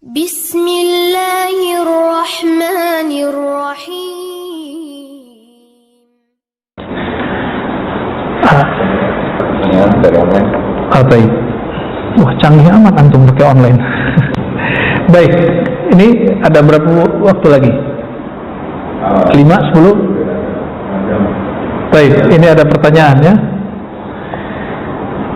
Bismillahirrahmanirrahim. Dari online. Baik. Wah, canggih amat antum pakai online. Baik, ini ada berapa waktu lagi? 5, 10? Baik, ini ada pertanyaan ya.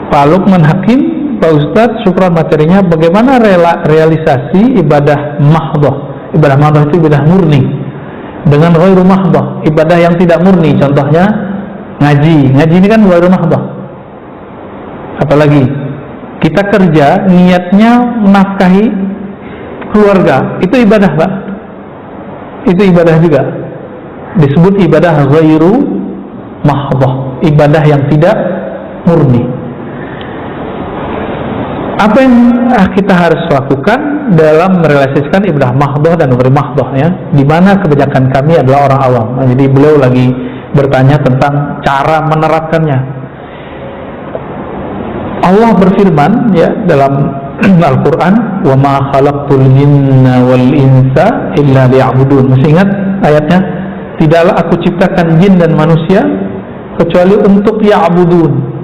Pak Lukman Hakim, Pak Ustadz, syukran materinya. Bagaimana realisasi ibadah mahdhah? Ibadah mahdhah itu ibadah murni dengan ghairu mahdhah, ibadah yang tidak murni. Contohnya ngaji ini kan ghairu mahdhah. Apalagi kita kerja niatnya menafkahi keluarga, itu ibadah Pak, itu ibadah juga, disebut ibadah ghairu mahdhah, ibadah yang tidak murni. Apa yang kita harus lakukan dalam merealisasikan ibadah mahdhah dan ghairu mahdhah ya? Di mana kebanyakan kami adalah orang awam. Jadi beliau lagi bertanya tentang cara menerapkannya. Allah berfirman ya dalam Al-Quran, wa ma khalaqtul jinna wal insa illa liya'budun. Masih ingat ayatnya? Tidaklah aku ciptakan jin dan manusia kecuali untuk ya'budun.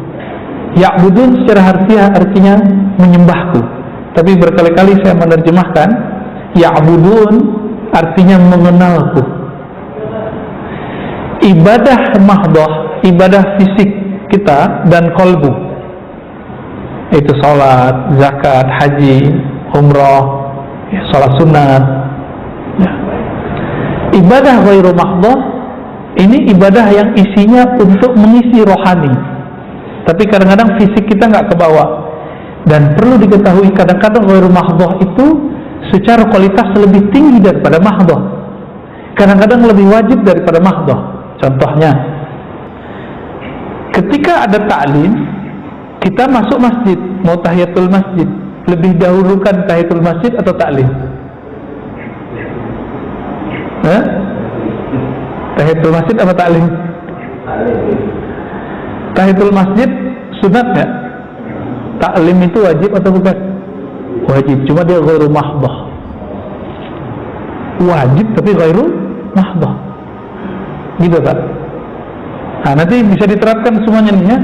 Ya'budun secara harfiah artinya menyembahku, tapi berkali-kali saya menerjemahkan ya'budun artinya mengenalku. Ibadah mahdhah, ibadah fisik kita dan qalbu, itu sholat, zakat, haji, umrah, ya, sholat sunat ya. Ibadah ghairu mahdhah ini ibadah yang isinya untuk mengisi rohani, tapi kadang-kadang fisik kita nggak kebawa. Dan perlu diketahui kadang-kadang ghairu mahdhah itu secara kualitas lebih tinggi daripada mahdhah, kadang-kadang lebih wajib daripada mahdhah. Contohnya ketika ada ta'lim, kita masuk masjid, mau tahiyatul masjid, lebih dahulukan tahiyatul masjid atau ta'lim? Tahiyatul masjid apa ta'lim? Tahiyatul masjid sunat nggak? Ta'lim itu wajib atau bukan? Wajib, cuma dia ghairu mahdhah. Wajib tapi ghairu mahdhah, gitu Pak. Nah, nanti bisa diterapkan semuanya nih ya,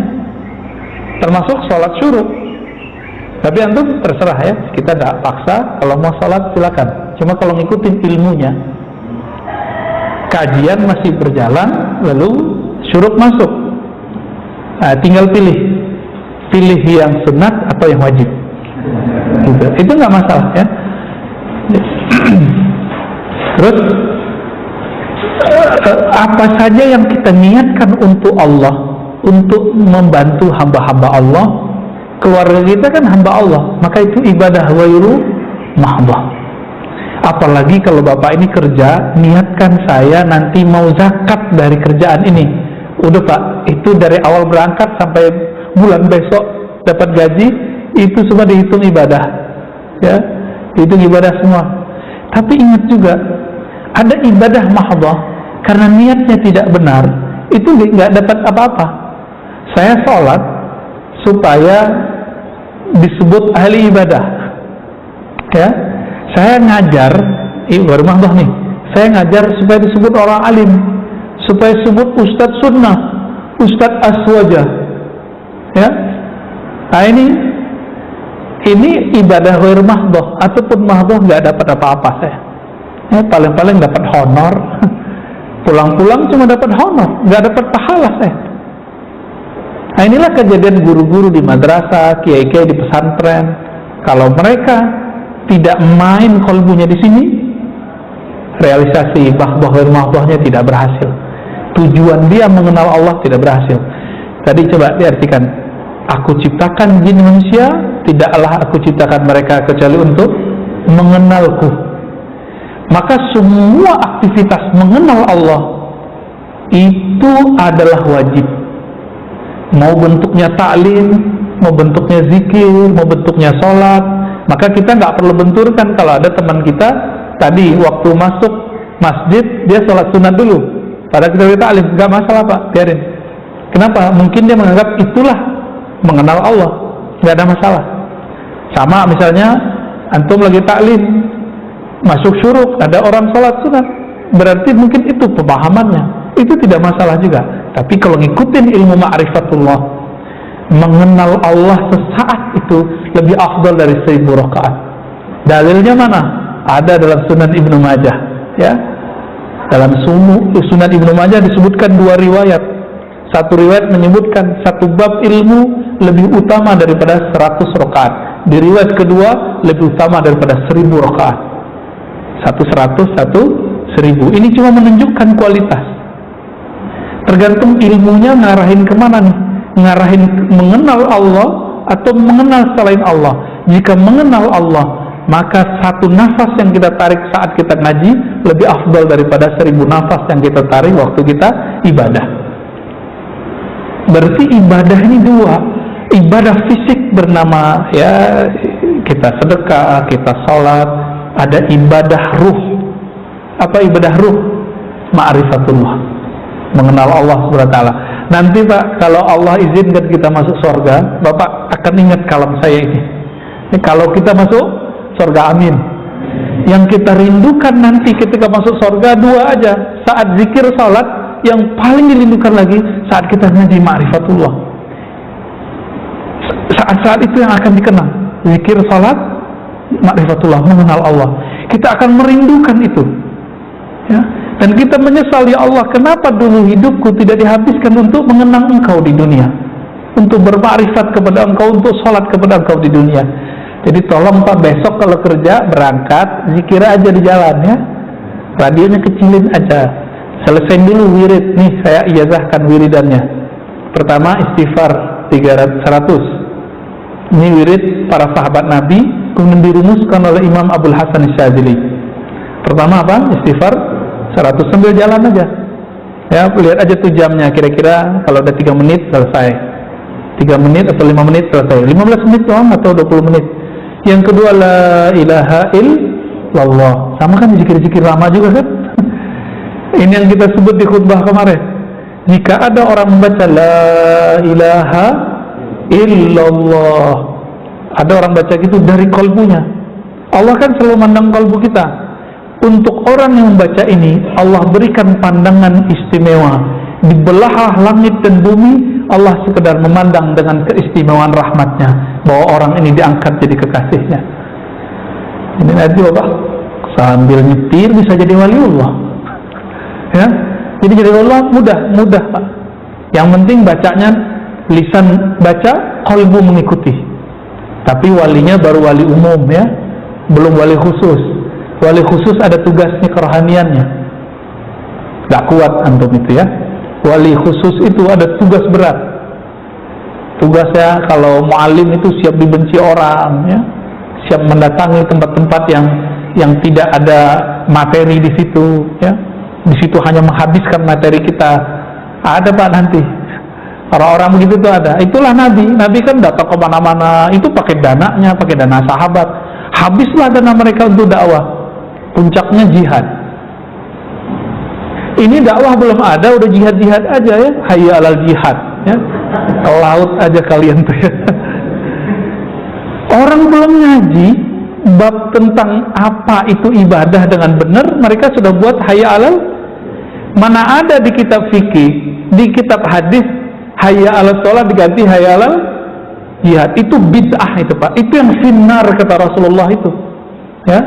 termasuk sholat syuruk. Tapi antum terserah ya, kita tidak paksa. Kalau mau sholat silakan, cuma kalau ngikutin ilmunya, kajian masih berjalan lalu syuruk masuk, nah, tinggal pilih yang sunat atau yang wajib gitu. Itu nggak masalah ya. Terus apa saja yang kita niatkan untuk Allah, untuk membantu hamba-hamba Allah, keluarga kita kan hamba Allah, maka itu ibadah ghairu mahdhah. Apalagi kalau bapak ini kerja, niatkan saya nanti mau zakat dari kerjaan ini. Udah Pak, itu dari awal berangkat sampai bulan besok dapat gaji, itu semua dihitung ibadah ya, dihitung ibadah semua. Tapi ingat juga ada ibadah mahdhah karena niatnya tidak benar, itu nggak dapat apa-apa. Saya sholat supaya disebut ahli ibadah ya, saya ngajar baru mahdhah nih, saya ngajar supaya disebut orang alim, supaya disebut ustadz sunnah, ustadz aswajah ya. Nah ini ibadah ghairu mahdhah, ataupun mahdhah nggak dapat apa-apa saya ya, paling-paling dapat honor pulang-pulang cuma dapat honor, nggak dapat pahala saya. Nah, inilah kejadian guru-guru di madrasah, kiai-kiai di pesantren. Kalau mereka tidak main kolbunya di sini, realisasi ghairu mahdhahnya tidak berhasil. Tujuan dia mengenal Allah tidak berhasil. Tadi coba diartikan, aku ciptakan jin manusia, tidaklah aku ciptakan mereka kecuali untuk mengenalku. Maka semua aktivitas mengenal Allah itu adalah wajib. Mau bentuknya ta'lim, mau bentuknya zikir, mau bentuknya sholat, maka kita nggak perlu benturkan. Kalau ada teman kita tadi waktu masuk masjid dia sholat sunat dulu, padahal kita ta'lim, nggak masalah Pak, biarin. Kenapa? Mungkin dia menganggap itulah mengenal Allah, nggak ada masalah. Sama misalnya antum lagi taklim, masuk syuruk, ada orang sholat sunat, berarti mungkin itu pemahamannya, itu tidak masalah juga. Tapi kalau ngikutin ilmu ma'rifatullah, mengenal Allah sesaat itu lebih afdal dari 1000 rakaat. Dalilnya mana? Ada dalam Sunan Ibnu Majah, ya. Dalam Sunan Ibnu Majah disebutkan 2 riwayat. Satu riwayat menyebutkan satu bab ilmu lebih utama daripada 100 rakaat. Di riwayat kedua lebih utama daripada 1000 rakaat. Satu 100, satu 1000. Ini cuma menunjukkan kualitas. Tergantung ilmunya ngarahin kemana nih. Ngarahin mengenal Allah atau mengenal selain Allah. Jika mengenal Allah, maka satu nafas yang kita tarik saat kita ngaji lebih afdal daripada 1000 nafas yang kita tarik waktu kita ibadah. Berarti ibadah ini 2. Ibadah fisik bernama ya kita sedekah, kita sholat. Ada ibadah ruh. Apa ibadah ruh? Ma'rifatullah, mengenal Allah SWT. Nanti Pak, kalau Allah izinkan kita masuk surga, Bapak akan ingat kalam saya ini. Kalau kita masuk surga, amin. Yang kita rindukan nanti ketika masuk surga 2 aja. Saat zikir salat, yang paling dirindukan lagi saat kita ngaji ma'rifatullah. Saat-saat itu yang akan dikenang. Zikir salat, ma'rifatullah, mengenal Allah. Kita akan merindukan itu, ya. Dan kita menyesal, ya Allah, kenapa dulu hidupku tidak dihabiskan untuk mengenang Engkau di dunia, untuk bermakrifat kepada Engkau, untuk sholat kepada Engkau di dunia. Jadi tolong Pak, besok kalau kerja berangkat zikir aja di jalan, ya. Radionya kecilin aja. Selesain dulu wirid. Nih saya ijazahkan wiridannya. Pertama istighfar 100. Ini wirid para sahabat Nabi, kemudian dirumuskan oleh Imam Abdul Hasan Syadzili. Pertama apa? Istighfar 100, sambil jalan aja, ya. Lihat aja tuh jamnya, kira-kira kalau udah 3 menit selesai, 3 menit atau 5 menit selesai, 15 menit doang atau 20 menit. Yang kedua, la ilaha illallah, sama kan zikir-zikir lama juga kan. Ini yang kita sebut di khutbah kemarin. Jika ada orang membaca la ilaha illallah, ada orang baca gitu dari kalbunya, Allah kan selalu mandang kalbu kita. Untuk orang yang membaca ini, Allah berikan pandangan istimewa. Di belahan langit dan bumi, Allah sekedar memandang dengan keistimewaan rahmatnya, bahwa orang ini diangkat jadi kekasihnya. Ini nanti Bapak sambil nyetir bisa jadi waliullah, ya. Jadi jadi waliullah mudah Pak. Yang penting bacanya lisan baca, qalbu mengikuti. Tapi walinya baru wali umum, ya, belum wali khusus. Wali khusus ada tugasnya, kerohaniannya. Gak kuat antum itu, ya. Wali khusus itu ada tugas berat. Tugasnya kalau mu'alim itu siap dibenci orang, ya. Siap mendatangi tempat-tempat yang tidak ada materi di situ, ya. Di situ hanya menghabiskan materi kita. Ada Pak nanti. Orang-orang begitu tuh ada. Itulah Nabi. Nabi kan datang ke mana-mana. Itu pakai dananya, pakai dana sahabat. Habislah dana mereka untuk dakwah. Puncaknya jihad. Ini dakwah belum ada, udah jihad-jihad aja, ya. Hayya alal jihad, ya. Ke laut aja kalian tuh, ya. Orang belum ngaji bab tentang apa itu ibadah dengan benar, mereka sudah buat hayya alal. Mana ada di kitab fikih, di kitab hadis hayya alal sholat diganti hayya alal jihad. Itu bid'ah itu Pak. Itu yang finnar kata Rasulullah itu, ya.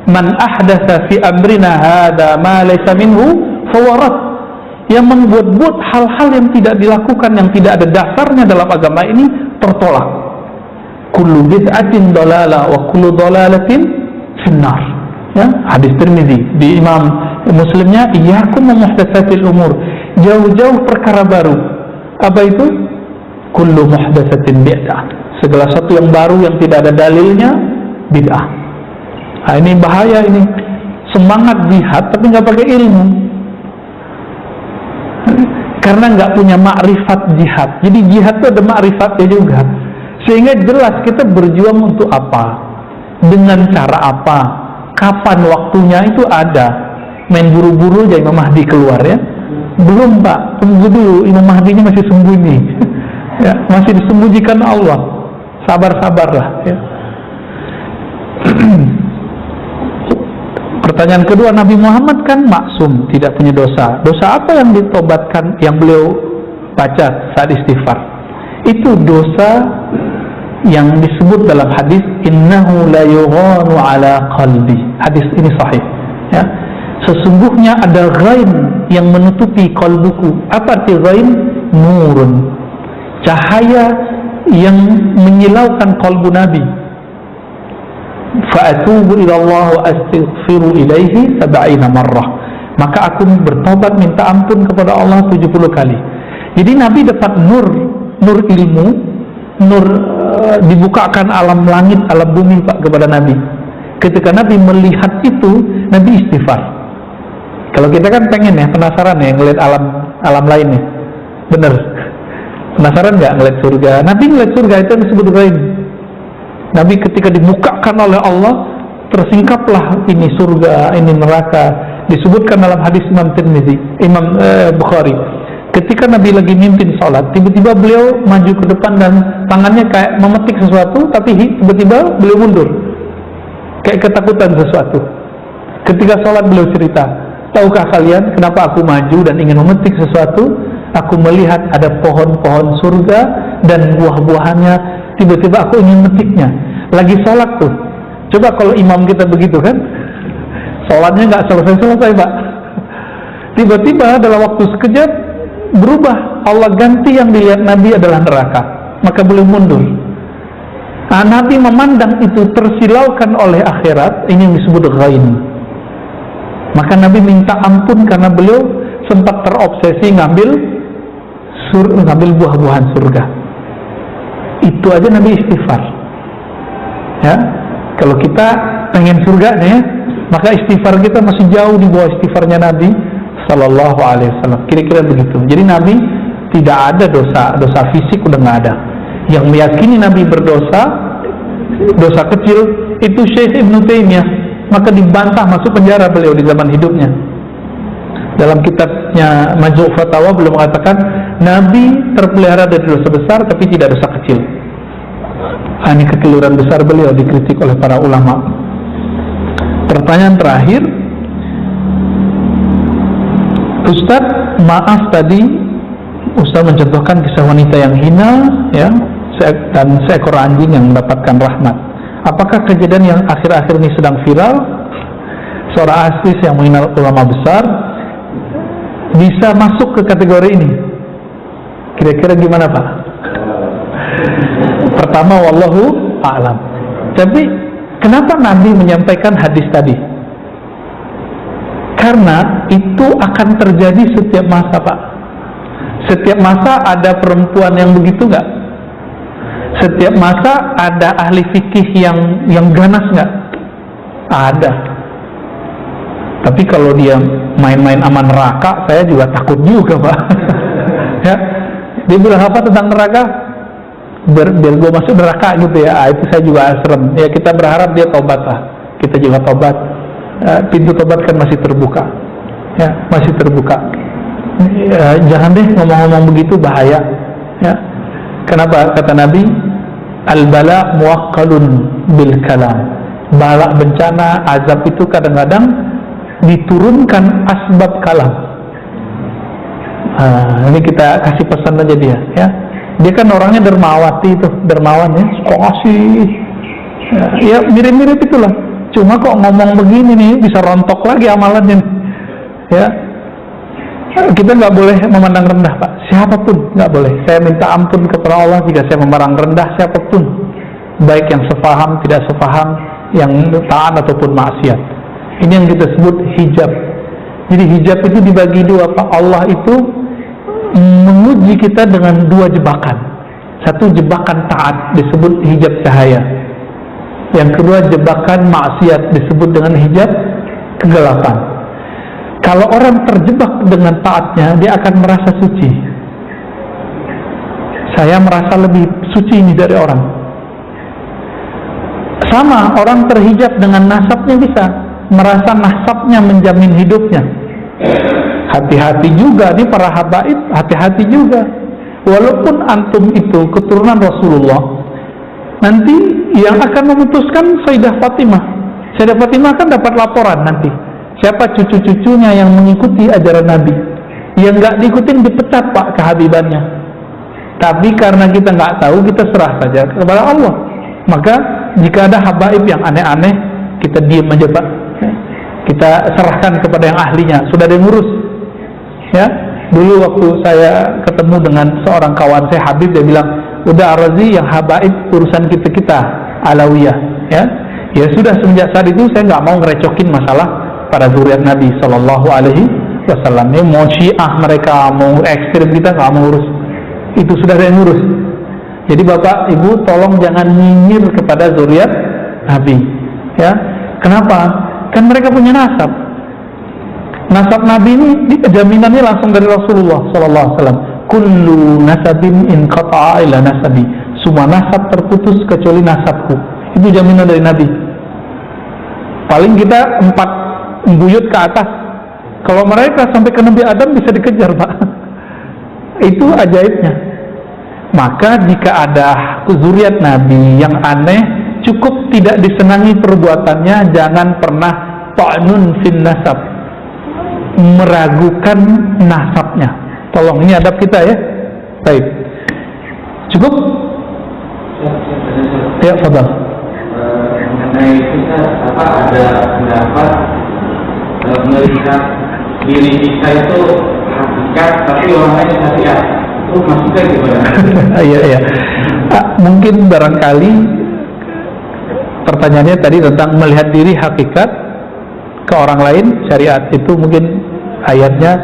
Man ahdatsa fi amrina hada ma laysa minhu fawarat. Yang membuat-buat hal-hal yang tidak dilakukan, yang tidak ada dasarnya dalam agama ini, tertolak. Kullu bid'atin dalalah wa kullu dalalatin finnar, ya. Hadis Tirmizi. Di Imam Muslimnya, iyyakum muhdatsatil umur, jauh-jauh perkara baru. Apa itu? Kullu muhdatsatin bid'ah, segala sesuatu yang baru yang tidak ada dalilnya bid'ah. Nah, ini bahaya ini. Semangat jihad tapi nggak pakai ilmu, karena nggak punya makrifat jihad. Jadi jihad itu ada makrifatnya juga, sehingga jelas kita berjuang untuk apa, dengan cara apa, kapan waktunya itu ada. Main buru-buru aja Imam Mahdi keluar, ya. Belum Pak, tunggu dulu, Imam Mahdinya masih sembunyi. Ya, masih disembunyikan Allah. Sabar-sabarlah, ya. Pertanyaan kedua, Nabi Muhammad kan maksum, tidak punya dosa. Dosa apa yang ditobatkan, yang beliau baca saat istighfar? Itu dosa yang disebut dalam hadis innahu la yughanu ala qalbi. Hadis ini sahih, ya. Sesungguhnya ada ghain yang menutupi kalbuku. Apa arti ghain? Nurun, cahaya yang menyilaukan kalbu Nabi. Fa'atubu ila Allah wa astaghfiru ilaihi 70 marrah. Maka aku bertobat minta ampun kepada Allah 70 kali. Jadi Nabi dapat nur ilmu, nur dibukakan alam langit, alam bumi Pak kepada Nabi. Ketika Nabi melihat itu, Nabi istighfar. Kalau kita kan pengen ya, penasaran ya ngeliat alam lain ya. Bener. Penasaran nggak ngeliat surga? Nabi ngeliat surga itu yang disebut ghaib. Nabi ketika dibukakan oleh Allah, tersingkaplah ini surga, ini neraka. Disebutkan dalam hadis Imam Bukhari. Ketika Nabi lagi mimpin sholat, tiba-tiba beliau maju ke depan dan tangannya kayak memetik sesuatu, tapi tiba-tiba beliau mundur, kayak ketakutan sesuatu. Ketika sholat beliau cerita, tahukah kalian kenapa aku maju dan ingin memetik sesuatu? Aku melihat ada pohon-pohon surga dan buah-buahannya, tiba-tiba aku ingin memetiknya. Lagi sholat tuh. Coba kalau imam kita begitu kan, sholatnya nggak selesai-selesai Pak. Tiba-tiba dalam waktu sekejap berubah, Allah ganti yang dilihat Nabi adalah neraka, maka beliau mundur. Nah, Nabi memandang itu tersilaukan oleh akhirat, ini yang disebut ghain. Maka Nabi minta ampun karena beliau sempat terobsesi ngambil buah-buahan surga. Itu aja Nabi istighfar. Ya, kalau kita pengen surganya ya, maka istighfar kita masih jauh di bawah istighfarnya Nabi Sallallahu Alaihi Wasallam. Kira-kira begitu. Jadi Nabi tidak ada dosa fisik, udah nggak ada. Yang meyakini Nabi berdosa, dosa kecil itu Syekh Ibn Taimiyah, maka dibantah, masuk penjara beliau di zaman hidupnya. Dalam kitabnya Majmu' Fatawa beliau mengatakan Nabi terpelihara dari dosa besar tapi tidak dosa kecil. Ini kekeliruan besar beliau, dikritik oleh para ulama. Pertanyaan terakhir, Ustadz, maaf tadi Ustadz mencontohkan kisah wanita yang hina ya, dan seekor anjing yang mendapatkan rahmat. Apakah kejadian yang akhir-akhir ini sedang viral, seorang artis yang menghina ulama besar, bisa masuk ke kategori ini? Kira-kira gimana Pak? Pertama, wallahu a'lam. Tapi kenapa Nabi menyampaikan hadis tadi? Karena itu akan terjadi setiap masa Pak. Setiap masa ada perempuan yang begitu nggak? Setiap masa ada ahli fikih yang ganas nggak? Ada. Tapi kalau dia main-main sama neraka, saya juga takut juga Pak. Ya, dia bilang apa tentang neraka? Biar gue masuk neraka gitu ya. Itu saya juga serem. Ya, kita berharap dia tobat lah. Kita juga tobat. Pintu tobat kan masih terbuka. Ya, masih terbuka. Ya, jangan deh ngomong-ngomong begitu, bahaya. Ya. Kenapa? Kata Nabi, al-bala muwakkalun bil kalam. Bala, bencana, azab itu kadang-kadang diturunkan asbab kalam. Ini kita kasih pesan aja dia, ya. Dia kan orangnya dermawati itu, dermawan ya, kok ngasih, ya mirip-mirip itulah. Cuma kok ngomong begini nih, bisa rontok lagi amalannya, ya. Kita nggak boleh memandang rendah Pak, siapapun nggak boleh. Saya minta ampun kepada Allah jika saya memandang rendah siapapun, baik yang sepaham, tidak sepaham, yang taat ataupun maksiat. Ini yang kita sebut hijab. Jadi hijab itu dibagi dua Pak. Allah itu menguji kita dengan dua jebakan. Satu jebakan taat disebut hijab cahaya. Yang kedua jebakan maksiat disebut dengan hijab kegelapan. Kalau orang terjebak dengan taatnya, dia akan merasa suci. Saya merasa lebih suci ini dari orang. Sama, orang terhijab dengan nasabnya bisa merasa nasabnya menjamin hidupnya. Hati-hati juga nih para habaib, hati-hati juga. Walaupun antum itu keturunan Rasulullah, nanti yang akan memutuskan Sayyidah Fatimah. Sayyidah Fatimah kan dapat laporan nanti siapa cucu-cucunya yang mengikuti ajaran Nabi. Yang nggak diikutin dipecat Pak kehabibannya. Tapi karena kita nggak tahu, kita serah saja kepada Allah. Maka jika ada habaib yang aneh-aneh, kita diam aja Pak. Kita serahkan kepada yang ahlinya. Sudah ada yang ngurus. Ya, dulu waktu saya ketemu dengan seorang kawan saya Habib, dia bilang, udah Ar-Razi yang habaib urusan kita Alawiyah. Ya sudah, semenjak saat itu saya nggak mau ngerecokin masalah para zuriat Nabi Sallallahu Alaihi Wasallam. Ini mau Syiah mereka, mau ekstrem, kita nggak mau urus. Itu sudah saya ngurus. Jadi Bapak Ibu tolong jangan nyinyir kepada zuriat Nabi. Ya, kenapa? Kan mereka punya nasab. Nasab Nabi ini jaminannya langsung dari Rasulullah Sallallahu Alaihi Wasallam. Kullu nasabin in qata'a ila nasabi. Semua nasab terputus kecuali nasabku. Itu jaminan dari Nabi. Paling kita 4 buyut ke atas. Kalau mereka sampai ke Nabi Adam bisa dikejar Pak. Itu ajaibnya. Maka jika ada zuriat Nabi yang aneh, cukup tidak disenangi perbuatannya, jangan pernah ta'nun fin nasab, meragukan nasabnya. Tolong, ini adab kita ya. Baik. Cukup? Ya, fadal. Mengenai kita ada pendapat melihat diri kita itu hakikat, tapi orang lain syariat. Itu maksudnya gimana? Iya. Mungkin barangkali pertanyaannya tadi tentang melihat diri hakikat ke orang lain syariat, itu mungkin ayatnya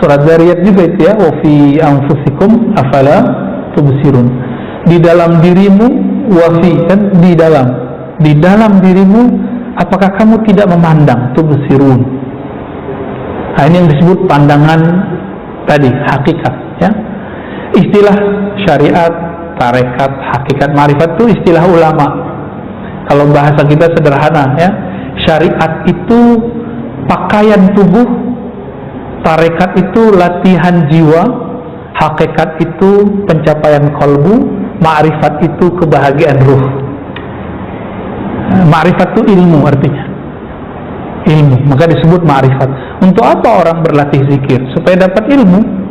surat Zariyat juga itu ya, wa fi anfusikum afala tubsirun. Di dalam dirimu, wa fi, kan di dalam dirimu, apakah kamu tidak memandang? Tubsirun. Nah, ini yang disebut pandangan tadi, hakikat ya. Istilah syariat, tarekat, hakikat, ma'rifat itu istilah ulama. Kalau bahasa kita sederhana ya, syariat itu pakaian tubuh, tarekat itu latihan jiwa, hakikat itu pencapaian kolbu, ma'rifat itu kebahagiaan ruh. Ma'rifat itu ilmu artinya. Ilmu, maka disebut ma'rifat. Untuk apa orang berlatih zikir? Supaya dapat ilmu.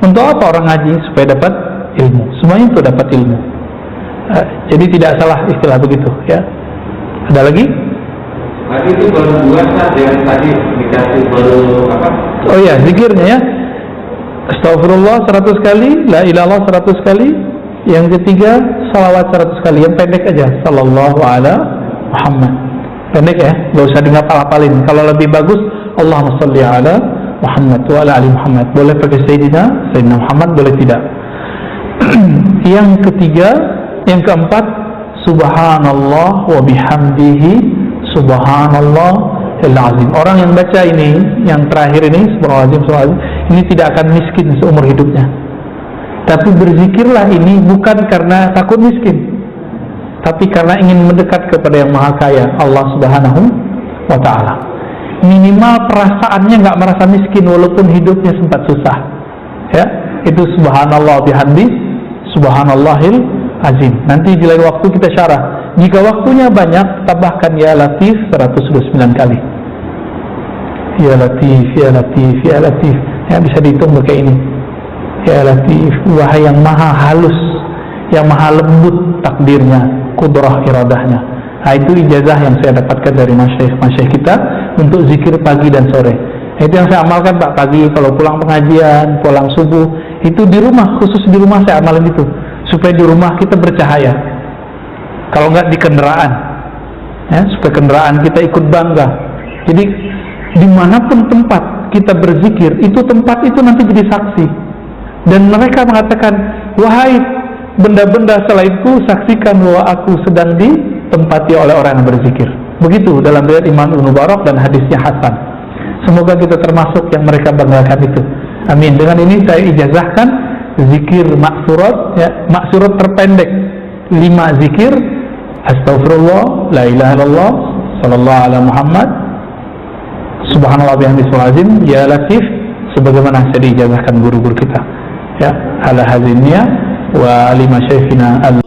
Untuk apa orang ngaji? Supaya dapat ilmu. Semuanya itu dapat ilmu. Jadi tidak salah istilah begitu ya. Ada lagi? Tadi itu baru 2 saat yang tadi dikasih baru apa? Oh ya, zikirnya ya. Astagfirullah 100 kali, la ilallah 100 kali. Yang ketiga, salawat 100 kali. Yang pendek aja, sallallahu ala Muhammad. Pendek ya, gak usah ngapal-apalin. Kalau lebih bagus, Allahumma salli ala Muhammad wa ala ali Muhammad. Boleh pakai Sayyidina Muhammad, boleh tidak. Yang ketiga, yang keempat, subhanallah wa bihamdihi subhanallah al-azim. Orang yang baca ini, yang terakhir ini, subhanallah, ini tidak akan miskin seumur hidupnya. Tapi berzikirlah ini bukan karena takut miskin, tapi karena ingin mendekat kepada yang maha kaya, Allah subhanahu wa ta'ala. Minimal perasaannya nggak merasa miskin walaupun hidupnya sempat susah ya. Itu subhanallah bihamdi subhanallahil azim. Nanti di lain waktu kita syarah. Jika waktunya banyak, tambahkan ya latif 129 kali. Ya latif, ya latif, ya latif ya, bisa dihitung pakai ini. Ya latif, wahai yang maha halus, yang maha lembut takdirnya, kudrah iradahnya. Nah, itu ijazah yang saya dapatkan dari masyaikh kita untuk zikir pagi dan sore. Itu yang saya amalkan Pak, pagi kalau pulang pengajian, pulang subuh, itu di rumah, khusus di rumah saya amalin itu, supaya di rumah kita bercahaya. Kalau nggak di kendaraan ya, supaya kendaraan kita ikut bangga. Jadi dimanapun tempat kita berzikir, itu tempat itu nanti jadi saksi. Dan mereka mengatakan, wahai benda-benda selainku, saksikan bahwa aku sedang ditempati oleh orang yang berzikir. Begitu dalam riwayat Imam Ibnu Mubarak dan hadisnya hasan. Semoga kita termasuk yang mereka banggakan itu. Amin. Dengan ini saya ijazahkan zikir maksurat ya, maksurat terpendek 5 zikir. Astagfirullah, la ilaha illallah, sallallahu ala Muhammad, subhanallah bihamdihi azim, ya latif, sebagaimana saya diijazahkan guru-guru kita ya, ala hazinnya wa lima syekhina al